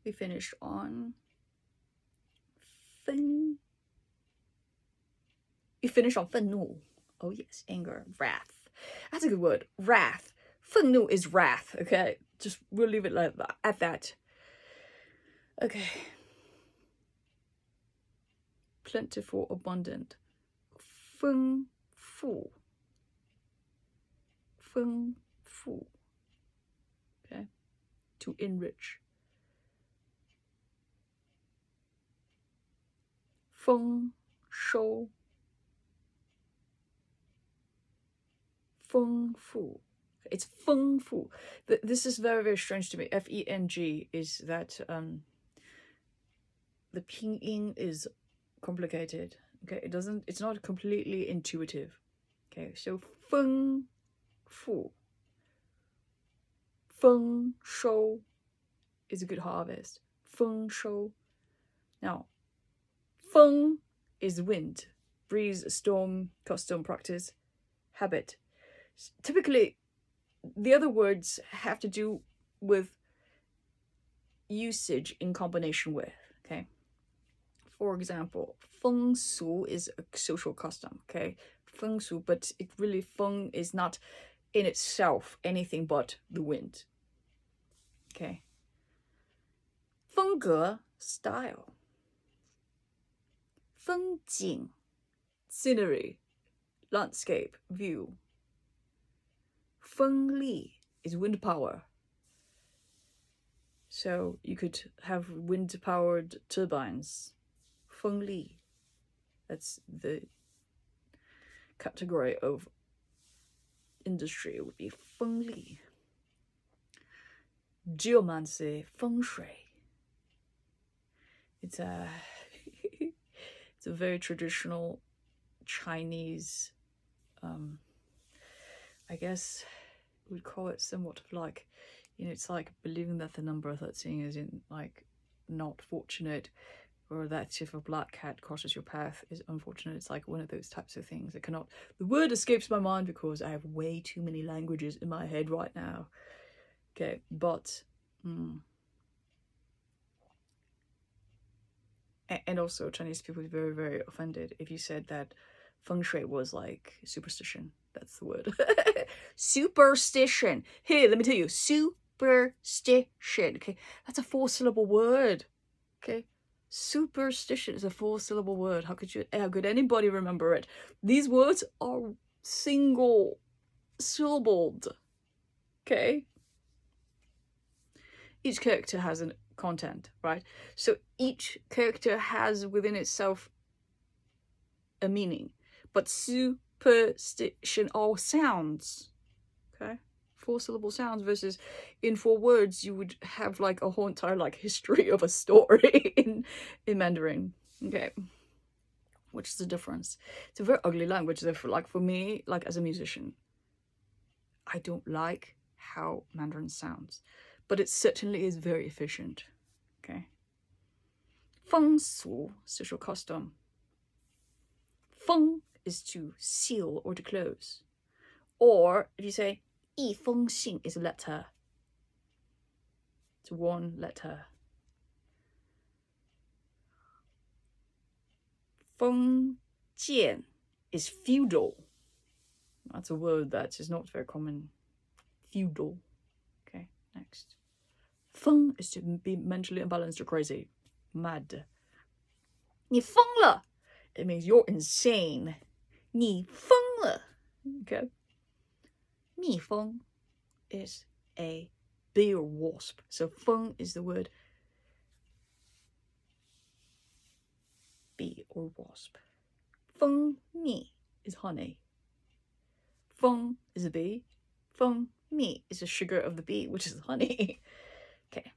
We finished on 愤. We finished on 愤怒. Oh yes, anger, wrath. That's a good word. Wrath. 愤怒 is wrath. Okay, just we'll leave it like that, at that. Okay. Plentiful, abundant. 丰富. 丰富. Okay. To enrich. 丰收. 丰富. It's 丰富. This is very, very strange to me. F-E-N-G is that the pinyin is complicated. Okay, it's not completely intuitive. Okay, so 丰富. 丰收 is a good harvest. 丰收. Now, 风 is wind, breeze, storm, custom, practice, habit. Typically, the other words have to do with usage in combination with, okay? For example, 风俗 is a social custom, okay? 风俗, but it really, 风 is not in itself anything but the wind, okay? 风格, style. 风景, scenery, landscape, view. 风力 is wind power. So you could have wind-powered turbines. 风力. That's the category of industry. It would be 风力. Geomancy, 风水. It's a it's a very traditional Chinese, I guess we'd call it somewhat of like, it's like believing that the number 13 is in like not fortunate, or that if a black cat crosses your path is unfortunate. It's like one of those types of things. The word escapes my mind because I have way too many languages in my head right now. Okay, but and also Chinese people are very, very offended if you said that feng shui was like superstition. That's the word. Superstition. Here, let me tell you, superstition. Okay, that's a 4-syllable word. Okay, superstition is a 4-syllable word. How could anybody remember it? These words are single syllabled. Okay, each character has a content, right? So each character has within itself a meaning, but superstition all sounds. Okay, 4-syllable sounds versus in 4 words you would have like a whole entire like history of a story in Mandarin. Okay, which is the difference. It's a very ugly language. Therefore, like for me, like as a musician, I don't like how Mandarin sounds, but it certainly is very efficient. Okay. 风俗, social custom. 封 is to seal or to close. Or if you say 一封信 is a letter. It's 1 letter. 封建 is feudal. That's a word that is not very common. Feudal. Okay, next. 疯 is to be mentally imbalanced or crazy. Mad. 你疯了 it means you're insane. 你疯了 okay. 蜜蜂 is a bee or wasp. So 蜂 is the word bee or wasp. 蜂蜜 is honey. 蜂 is a bee. 蜂蜜 is the sugar of the bee, which is honey. Okay.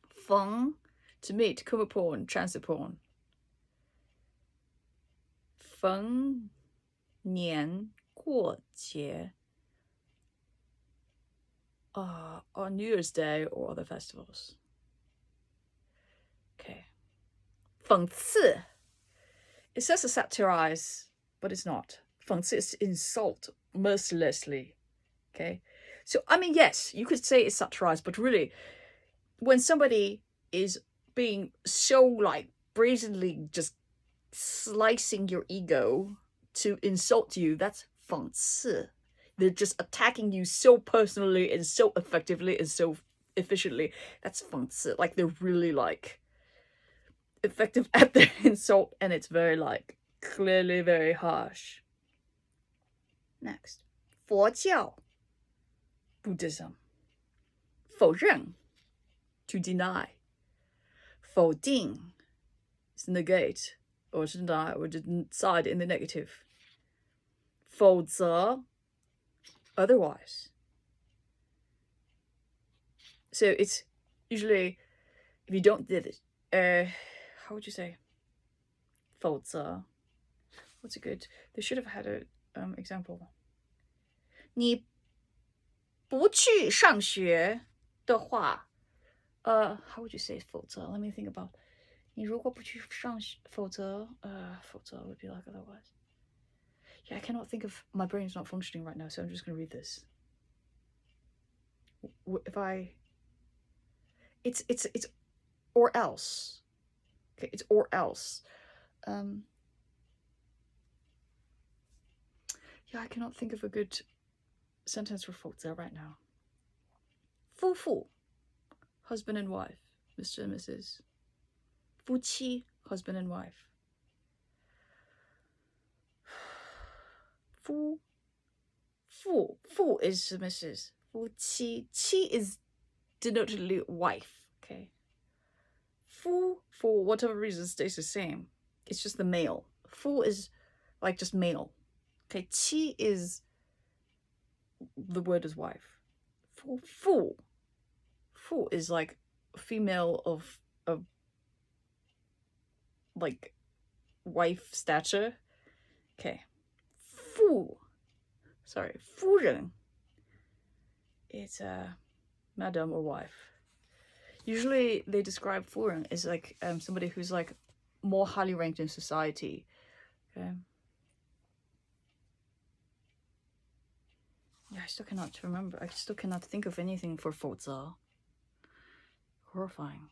逢 to meet, come upon, chance upon. 逢年过节 on New Year's Day or other festivals. Okay. 讽刺 it says to satirize, but it's not. 讽刺 is to insult mercilessly. Okay. So I mean, yes, you could say it's satirized, but really when somebody is being so like brazenly just slicing your ego to insult you, that's 讽刺. They're just attacking you so personally and so effectively and so efficiently. That's 讽刺. Like they're really like effective at their insult, and it's very like clearly very harsh. Next, 佛教 Buddhism. 否认 to deny. 否定 is negate or to deny or to decide in the negative. 否则 otherwise. So it's usually if you don't did it, how would you say? 否则 what's a good? They should have had a example. 你不去上学的话 how would you say 否则? Let me think about. 你如果不去上学否则 否则 would be like otherwise. Yeah, I cannot think of, my brain's not functioning right now, so I'm just going to read this. If I, it's or else. Okay, it's or else. Yeah, I cannot think of a good sentence for 否则 right now. 夫妇 husband and wife, Mr. and Mrs. 夫妻 husband and wife. 夫 is Mrs. 夫妻 妻 is denotedly wife. Okay. 夫 for whatever reason stays the same. It's just the male. 夫 is like just male. Okay. 妻 is the word is wife. 夫 is like female of like wife stature. Okay. 夫人 it's madam or wife. Usually they describe 夫人 as like somebody who's like more highly ranked in society. Okay. Yeah, I still cannot remember. I still cannot think of anything for 否则. Horrifying.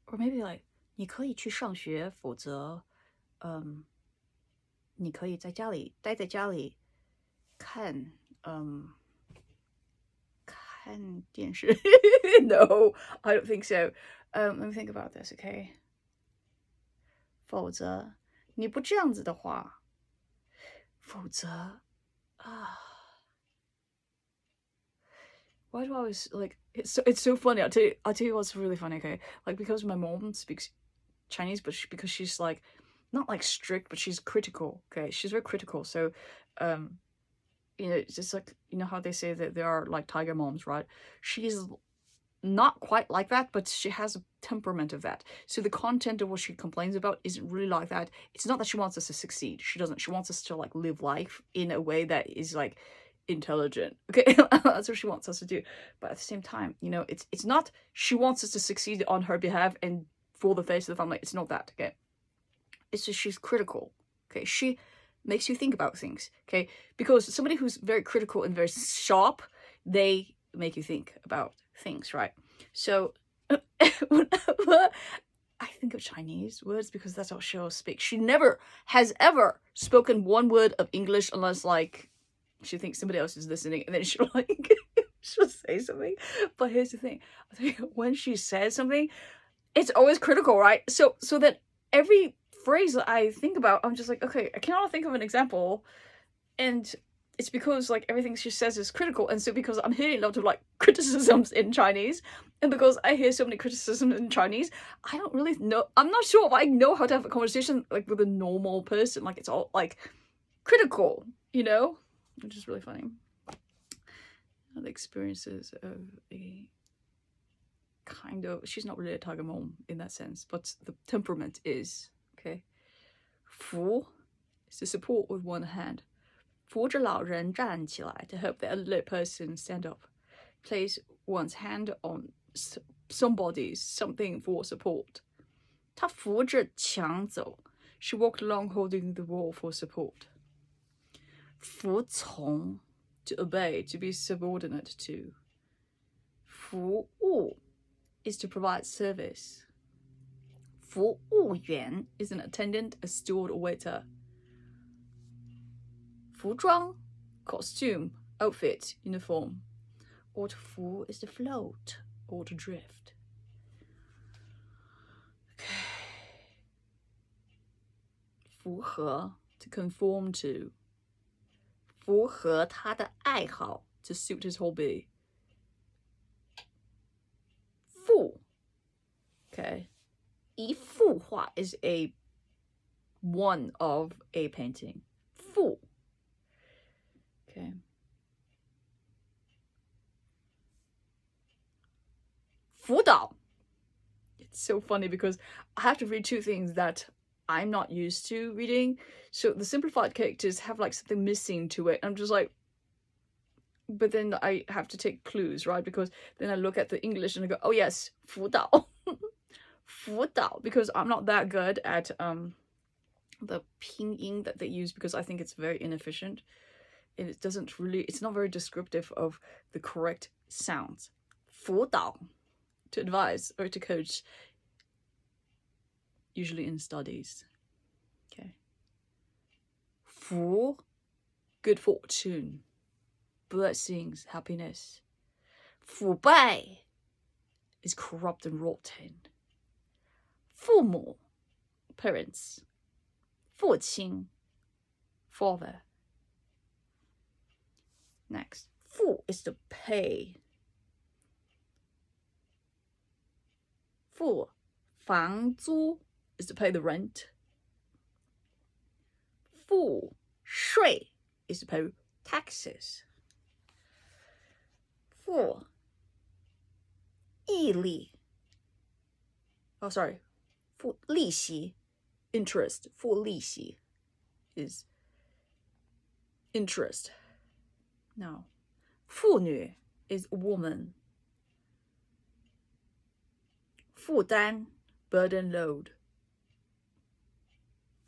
Or maybe like 你可以去上学，否则你可以在家里待在家里看看电视. No, I don't think so. Let me think about this, okay? 否则你不这样子的话，否则why do I always like it's so funny. I'll tell you what's really funny, okay? Like because my mom speaks Chinese, but because she's like not like strict, but she's critical. Okay, she's very critical. So, you know, it's just like you know how they say that there are like tiger moms, right? She's not quite like that, but she has a temperament of that. So the content of what she complains about isn't really like that. It's not that she wants us to succeed. She doesn't. She wants us to like live life in a way that is like intelligent. Okay, that's what she wants us to do. But at the same time, you know, it's not she wants us to succeed on her behalf and for the face of the family. It's not that. Okay, it's just she's critical. Okay, she makes you think about things. Okay, because somebody who's very critical and very sharp, they make you think about things, right? So whenever I think of Chinese words, because that's how she'll speak. She never has ever spoken one word of English unless like she thinks somebody else is listening, and then she'll like she'll say something. But here's the thing, I think when she says something, it's always critical, right? So that every phrase that I think about, I'm just like, okay, I cannot think of an example, and it's because like everything she says is critical, and so because I'm hearing a lot of like criticisms in Chinese, and because I hear so many criticisms in Chinese, I don't really know. I'm not sure if I know how to have a conversation like with a normal person. Like it's all like critical, you know, which is really funny. The experiences of a kind of, she's not really a tiger mom in that sense, but the temperament is okay. 扶 is to support with one hand. 扶着老人站起来 to help the elderly person stand up. Place one's hand on somebody's something for support. 她扶着墙走. She walked along holding the wall for support. 服从 to obey, to be subordinate to. 服务 is to provide service. 服务员 is an attendant, a steward or waiter. 服装 costume, outfit, uniform. Or to 浮 is to float or to drift. Okay. 符合 to conform to. 符合他的爱好 to suit his hobby. 复 okay. 一幅画 is a one of a painting. 复 okay. 辅导 it's so funny because I have to read two things that I'm not used to reading. So the simplified characters have like something missing to it. I'm just like, but then I have to take clues, right? Because then I look at the English and I go, oh yes, 辅导. 辅导, because I'm not that good at the pinyin that they use, because I think it's very inefficient. And it doesn't really, it's not very descriptive of the correct sounds. 辅导, to advise or to coach, usually in studies. Okay. 福 good fortune, blessings, happiness. 腐败 is corrupt and rotten. 父母 parents. 父亲 father. Next, 付 is to pay. 付房租 is to pay the rent. 付税 is to pay taxes. 付利息 oh sorry, 付利息 interest. 付利息 is interest. Now, 妇女 is woman. 负担 burden load.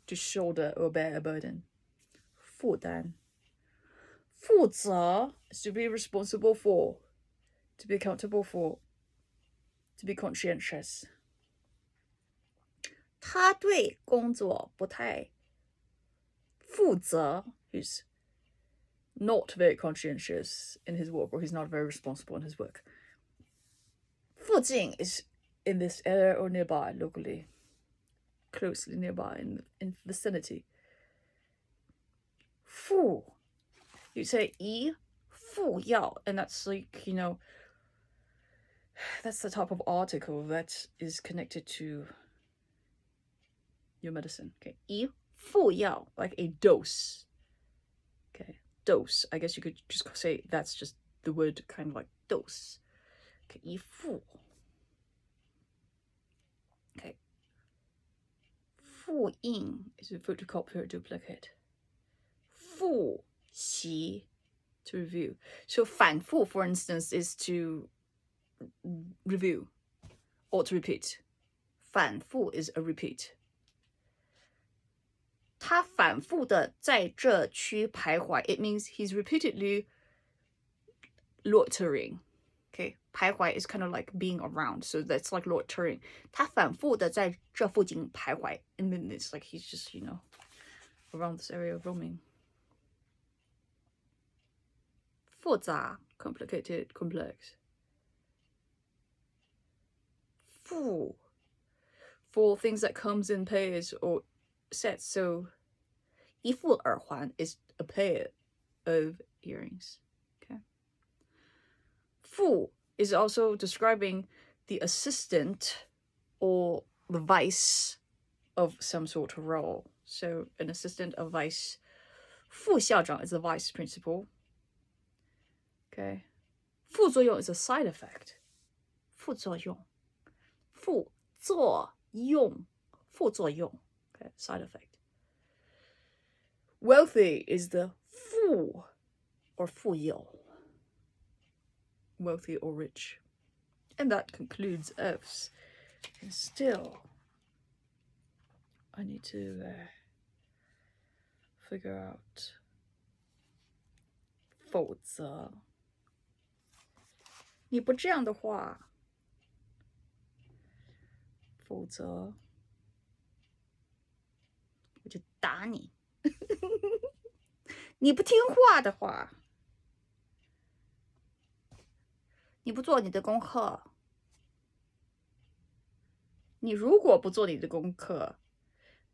To shoulder or bear a burden. 负担。负责 is to be responsible for, to be accountable for, to be conscientious. 他对工作不太负责 is not very conscientious in his work, or he's not very responsible in his work. 附近 is in this area or nearby, locally, closely nearby, in vicinity. 付 you say 一副药, and that's like, you know, that's the type of article that is connected to your medicine. Okay, 一副药, like a dose. Okay, dose. I guess you could just say that's just the word, kind of like dose. Okay, 一副. Okay. 复印 is a photocopy or duplicate. 复习 to review. So 反复, for instance, is to review or to repeat. 反复 is a repeat. 他反复的在这区徘徊. It means he's repeatedly loitering. Okay, 徘徊 is kind of like being around, so that's like loitering. 他反复的在这附近徘徊. And then it's like he's just, you know, around this area roaming. 复杂 complicated, complex. 付 for things that comes in pairs or sets. So 一副耳环 is a pair of earrings. Okay. 副 is also describing the assistant or the vice of some sort of role. So an assistant, a vice. 副校长 is the vice principal. Okay. 副作用 is a side effect. 副作用. 副作用. 副作用. Okay, side effect. Wealthy is the 富 or 富有. Wealthy or rich. And that concludes F's. And still, I need to figure out 否则你不这样的话，否则我就打你。你不听话的话，你不做你的功课，你如果不做你的功课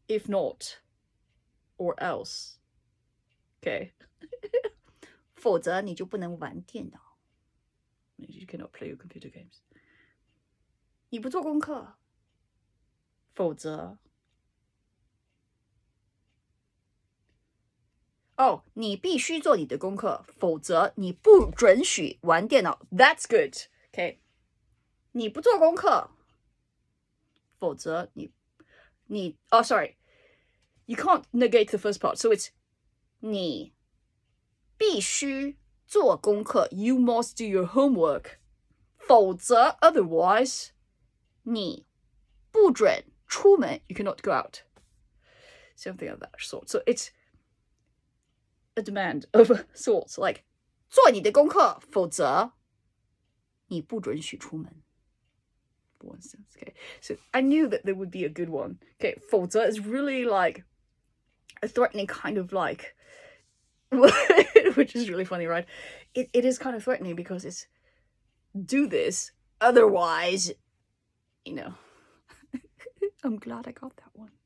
，if not or else， OK， 否则你就不能玩电脑。You cannot play your computer games。你不做功课，否则，哦，你必须做你的功课，否则你不准许玩电脑。That's good。OK， 你不做功课，否则你哦 ，sorry，you can't negate the first part， so it's 你必须做功课 ，you must do your homework， 否则 otherwise 你不准出门 ，you cannot go out。Something of that sort. So it's a demand of sorts, like 做你的功课，否则你不准许出门。For instance, okay. So I knew that there would be a good one. Okay, 否则 is really like a threatening kind of like, which is really funny, right? It is kind of threatening because it's do this, otherwise, you know. I'm glad I got that one.